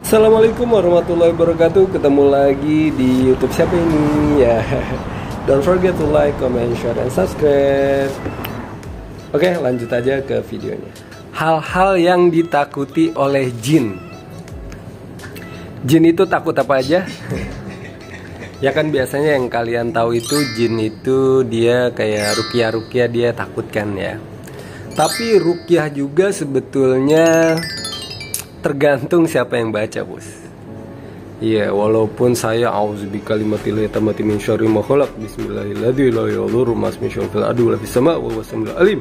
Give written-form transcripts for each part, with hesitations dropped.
Assalamualaikum warahmatullahi wabarakatuh. Ketemu lagi di YouTube siapa ini ya. Don't forget to like, comment, share, and subscribe. Oke, lanjut aja ke videonya. Hal-hal yang ditakuti oleh jin. Jin itu takut apa aja? Ya kan biasanya yang kalian tahu itu jin itu dia kayak ruqyah-ruqyah, dia takutkan ya. Tapi ruqyah juga sebetulnya tergantung siapa yang baca, bos. Iya, walaupun saya auzubikallimatil tammati min syarri ma khalaq, bismillahirrahmanirrahim, alim.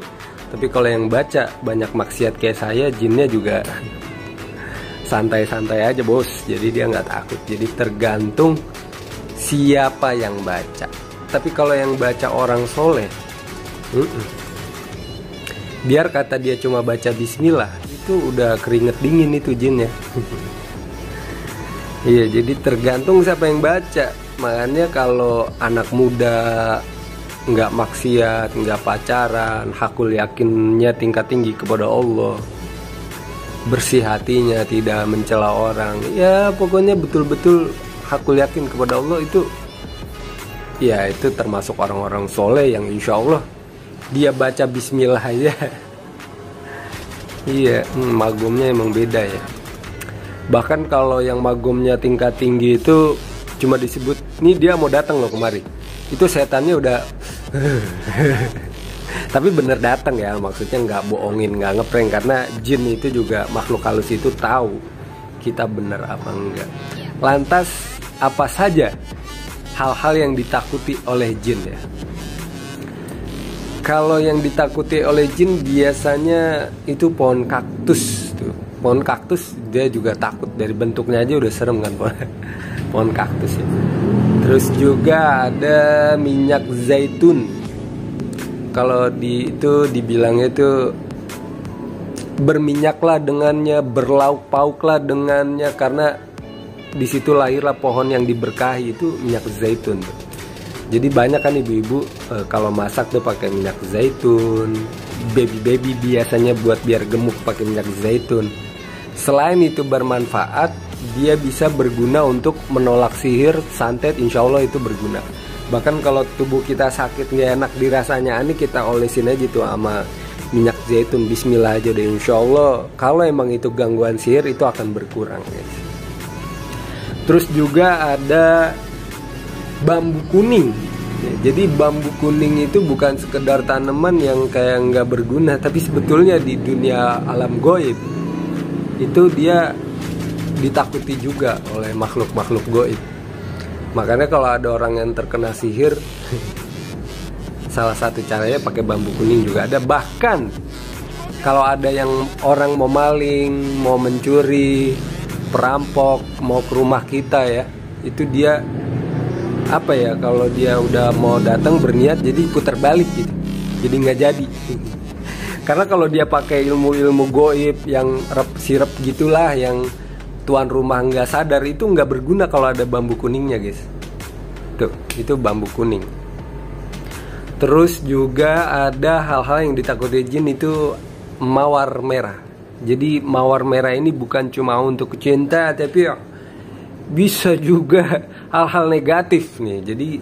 Tapi kalau yang baca banyak maksiat kayak saya, jinnya juga santai-santai aja, bos. Jadi dia nggak takut. Jadi tergantung siapa yang baca. Tapi kalau yang baca orang soleh, biar kata dia cuma baca bismillah, itu udah keringet dingin itu jinnya. Iya, jadi tergantung siapa yang baca. Makanya kalau anak muda nggak maksiat, nggak pacaran, hakul yakinnya tingkat tinggi kepada Allah, bersih hatinya, tidak mencela orang, ya pokoknya betul-betul hakul yakin kepada Allah, itu ya itu termasuk orang-orang soleh yang insya Allah dia baca bismillah aja. Iya, magomnya emang beda ya. Bahkan kalau yang magomnya tingkat tinggi itu cuma disebut, nih dia mau datang loh kemari, itu setannya udah tapi bener datang ya, maksudnya nggak bohongin, nggak ngeprank. Karena jin itu juga makhluk halus, itu tahu kita bener apa enggak. Lantas apa saja hal-hal yang ditakuti oleh jin ya? Kalau yang ditakuti oleh jin biasanya itu pohon kaktus tuh. Pohon kaktus dia juga takut, dari bentuknya aja udah serem kan pohon kaktus ya. Terus juga ada minyak zaitun. Kalau itu dibilangnya itu berminyaklah dengannya, berlauk pauklah dengannya, karena di situ lahirlah pohon yang diberkahi, itu minyak zaitun tuh. Jadi banyak kan ibu-ibu kalau masak tuh pakai minyak zaitun. Baby biasanya buat biar gemuk pakai minyak zaitun. Selain itu bermanfaat, dia bisa berguna untuk menolak sihir, santet, insya Allah itu berguna. Bahkan kalau tubuh kita sakit nggak enak dirasanya aneh, kita olesin aja tuh sama minyak zaitun, bismillah aja deh, insya Allah kalau emang itu gangguan sihir itu akan berkurang, guys. Terus juga ada bambu kuning. Jadi bambu kuning itu bukan sekedar tanaman yang kayak nggak berguna, tapi sebetulnya di dunia alam goib itu dia ditakuti juga oleh makhluk-makhluk goib. Makanya kalau ada orang yang terkena sihir, salah satu caranya pakai bambu kuning juga ada. Bahkan kalau ada yang orang mau maling, mau mencuri, perampok, mau ke rumah kita ya, itu dia apa ya, kalau dia udah mau datang berniat jadi putar balik gitu, jadi nggak jadi. Karena kalau dia pakai ilmu-ilmu goib yang sirep gitulah, yang tuan rumah nggak sadar, itu nggak berguna kalau ada bambu kuningnya, guys. Tuh, itu bambu kuning. Terus juga ada hal-hal yang ditakuti jin, itu mawar merah. Jadi mawar merah ini bukan cuma untuk cinta, tapi bisa juga hal-hal negatif nih. Jadi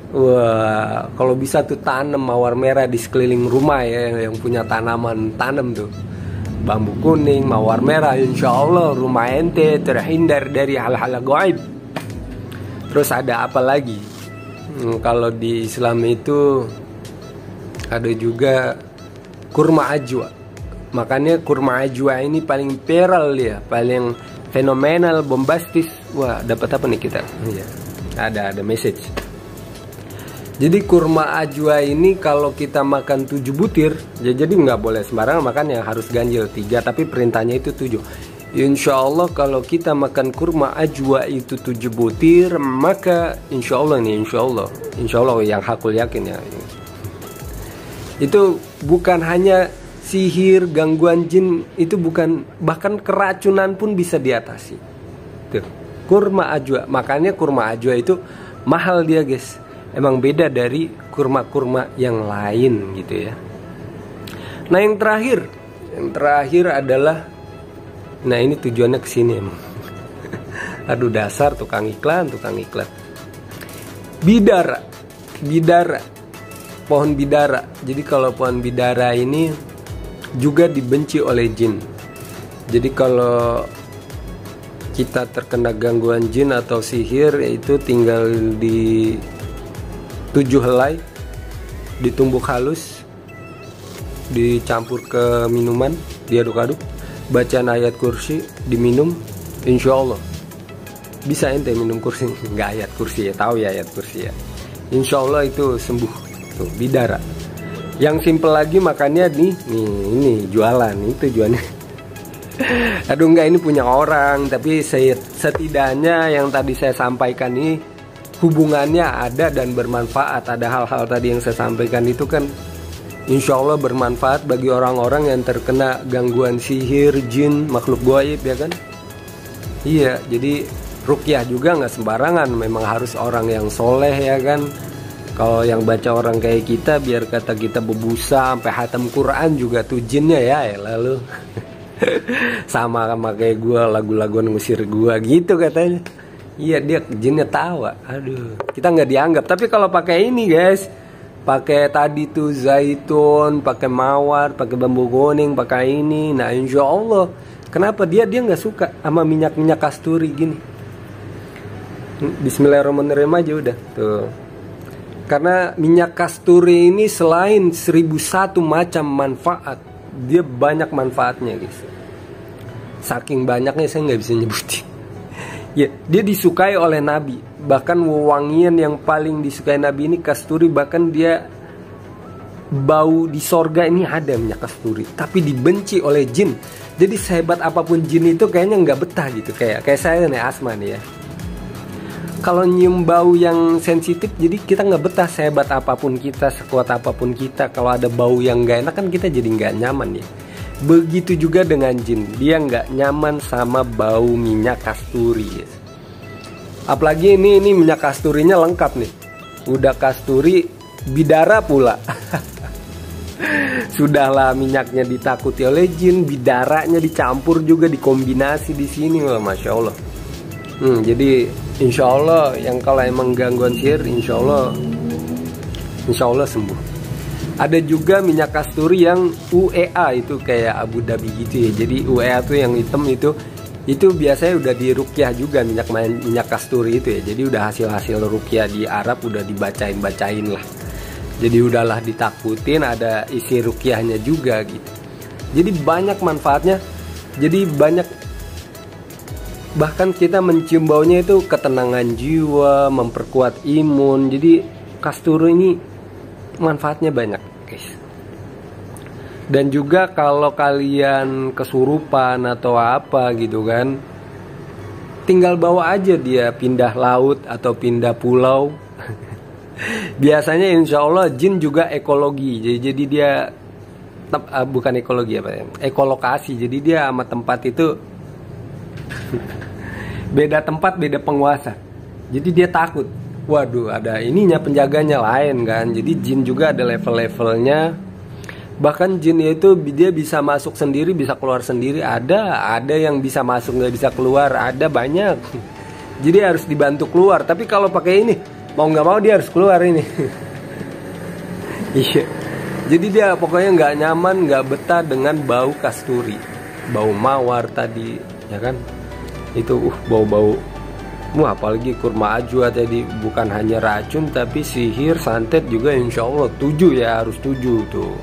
wah, kalau bisa tuh tanam mawar merah di sekeliling rumah ya, yang punya tanaman, tanam tuh bambu kuning, mawar merah, insya Allah rumah ente terhindar dari hal-hal gaib. Terus ada apa lagi? Kalau di Islam itu ada juga kurma ajwa. Makanya kurma ajwa ini paling viral ya, paling fenomenal, bombastis. Wah, dapat apa nih kita? Ya, ada message. Jadi kurma ajwa ini kalau kita makan 7 butir, ya jadi nggak boleh sembarangan makan, yang harus ganjil 3, tapi perintahnya itu 7. Insya Allah kalau kita makan kurma ajwa itu 7 butir, maka insya Allah nih, insya Allah yang hakul yakin ya, itu bukan hanya sihir, gangguan jin, itu bukan, bahkan keracunan pun bisa diatasi. Tuh, kurma ajwa. Makanya kurma ajwa itu mahal dia, guys. Emang beda dari kurma-kurma yang lain gitu ya. Nah, yang terakhir adalah, nah ini tujuannya ke sini emang. Aduh, dasar tukang iklan. Bidara, pohon bidara. Jadi kalau pohon bidara ini juga dibenci oleh jin. Jadi kalau kita terkena gangguan jin atau sihir, itu tinggal di 7 helai, ditumbuk halus, dicampur ke minuman, diaduk-aduk, bacaan ayat kursi, diminum, insya Allah bisa ente minum kursi. Nggak ayat kursi ya, tahu ya ayat kursi ya, insya Allah itu sembuh. Tuh, bidara. Yang simple lagi makannya nih ini jualan, itu tujuannya. Aduh, enggak, ini punya orang, tapi setidaknya yang tadi saya sampaikan ini hubungannya ada dan bermanfaat. Ada hal-hal tadi yang saya sampaikan itu kan insya Allah bermanfaat bagi orang-orang yang terkena gangguan sihir, jin, makhluk gaib ya kan. Iya, jadi ruqyah juga nggak sembarangan, memang harus orang yang soleh ya kan. Kalau yang baca orang kayak kita, biar kata kita bebusa sampai hatam Quran juga tuh jinnya ya lalu. sama kayak gue, lagu-laguan ngusir gue gitu katanya. Iya, dia jinnya tawa. Aduh, kita nggak dianggap. Tapi kalau pakai ini guys, pakai tadi tuh zaitun, pakai mawar, pakai bambu kuning, pakai ini, nah insya Allah. Kenapa dia nggak suka sama minyak kasturi gini? Bismillahirrahmanirrahim aja udah tuh. Karena minyak kasturi ini selain 1001 macam manfaat, dia banyak manfaatnya guys. Saking banyaknya saya nggak bisa nyebutin. Ya, dia disukai oleh Nabi. Bahkan wewangian yang paling disukai Nabi ini kasturi. Bahkan dia bau di sorga ini ada minyak kasturi, tapi dibenci oleh jin. Jadi sehebat apapun jin itu kayaknya nggak betah gitu. Kayak saya nih, asma nih ya. Kalau nyium bau yang sensitif, jadi kita nggak betah. Sehebat apapun kita, sekuat apapun kita, kalau ada bau yang nggak enak kan kita jadi nggak nyaman ya. Begitu juga dengan jin, dia nggak nyaman sama bau minyak kasturi ya. Apalagi ini minyak kasturinya lengkap nih, udah kasturi bidara pula. Sudahlah minyaknya ditakuti oleh jin, bidaranya dicampur juga, dikombinasi di sini, wah masya Allah. Jadi insya Allah yang kalau emang gangguan sihir, insya Allah sembuh. Ada juga minyak kasturi yang UEA, itu kayak Abu Dhabi gitu ya. Jadi UEA tuh yang hitam itu biasanya udah diruqyah juga, minyak kasturi itu ya. Jadi udah hasil ruqyah di Arab udah dibacain lah. Jadi udahlah ditakutin, ada isi ruqyahnya juga gitu. Jadi banyak manfaatnya. Jadi banyak, bahkan kita mencium baunya itu ketenangan jiwa, memperkuat imun. Jadi kasturi ini manfaatnya banyak guys. Dan juga kalau kalian kesurupan atau apa gitu kan, tinggal bawa aja dia pindah laut atau pindah pulau. Biasanya insya Allah jin juga ekologi. Jadi dia bukan ekologi apa ya, ekolokasi. Jadi dia sama tempat itu beda tempat, beda penguasa. Jadi dia takut. Waduh, ada ininya, penjaganya lain kan. Jadi jin juga ada level-levelnya. Bahkan jin itu dia bisa masuk sendiri, bisa keluar sendiri. Ada yang bisa masuk nggak bisa keluar. Ada banyak. Jadi harus dibantu keluar. Tapi kalau pakai ini, mau nggak mau dia harus keluar ini. Iya. Jadi dia pokoknya nggak nyaman, nggak betah dengan bau kasturi, bau mawar tadi, ya kan? Itu bau-bau. Apalagi kurma ajwa tadi, bukan hanya racun tapi sihir, santet juga insya Allah 7 ya, harus 7 tuh.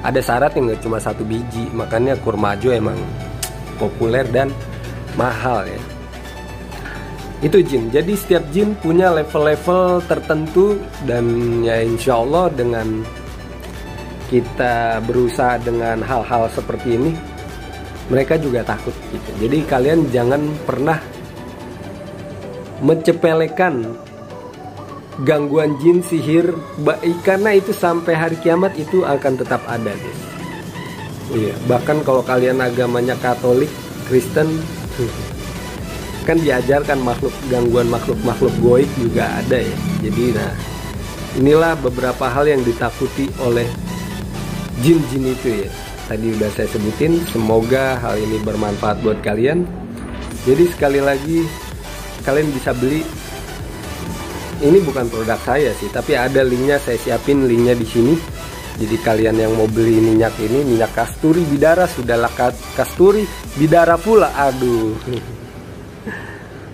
Ada syarat yang nggak cuma 1 biji, makanya kurma ajwa emang populer dan mahal ya. Itu jin. Jadi setiap jin punya level-level tertentu, dan ya insya Allah dengan kita berusaha dengan hal-hal seperti ini, mereka juga takut gitu. Jadi kalian jangan pernah mencepelekan gangguan jin, sihir, karena itu sampai hari kiamat itu akan tetap ada guys. Iya, bahkan kalau kalian agamanya Katolik, Kristen, kan diajarkan gangguan makhluk gaib juga ada ya. Jadi nah, inilah beberapa hal yang ditakuti oleh jin-jin itu ya. Tadi udah saya sebutin, semoga hal ini bermanfaat buat kalian. Jadi sekali lagi, kalian bisa beli. Ini bukan produk saya sih, tapi ada linknya, saya siapin linknya di sini. Jadi kalian yang mau beli minyak ini, minyak kasturi bidara, sudahlah kasturi bidara pula, aduh,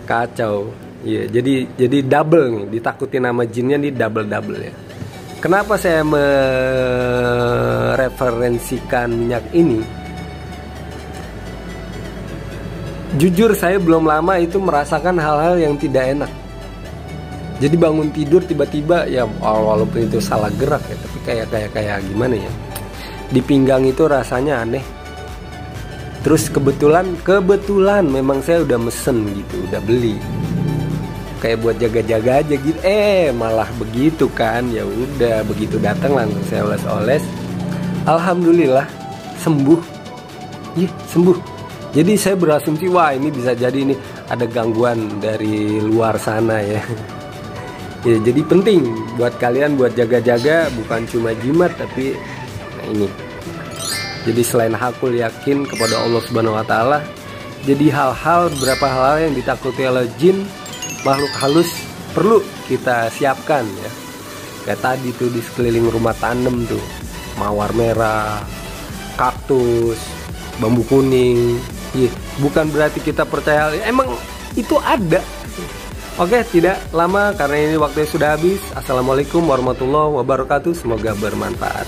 kacau. Iya, jadi double nih, ditakutin nama jinnya nih, double ya. Kenapa saya mereferensikan minyak ini? Jujur saya belum lama itu merasakan hal-hal yang tidak enak. Jadi bangun tidur tiba-tiba ya, walaupun itu salah gerak ya, tapi kayak gimana ya, di pinggang itu rasanya aneh. Terus kebetulan memang saya udah mesen gitu, udah beli kayak buat jaga-jaga aja gitu, malah begitu kan. Ya udah, begitu datang langsung saya oles-oles, alhamdulillah sembuh. Sembuh. Jadi saya berasumsi, wah ini bisa jadi ini ada gangguan dari luar sana ya. Ya, jadi penting buat kalian buat jaga-jaga, bukan cuma jimat tapi ini. Jadi selain hakul yakin kepada Allah Subhanahu wa taala, jadi beberapa hal yang ditakuti oleh jin, makhluk halus perlu kita siapkan ya. Kayak tadi tuh di sekeliling rumah tanam tuh, mawar merah, kaktus, bambu kuning. Bukan berarti kita percaya, emang itu ada. Oke, tidak lama karena ini waktunya sudah habis. Assalamualaikum warahmatullahi wabarakatuh. Semoga bermanfaat.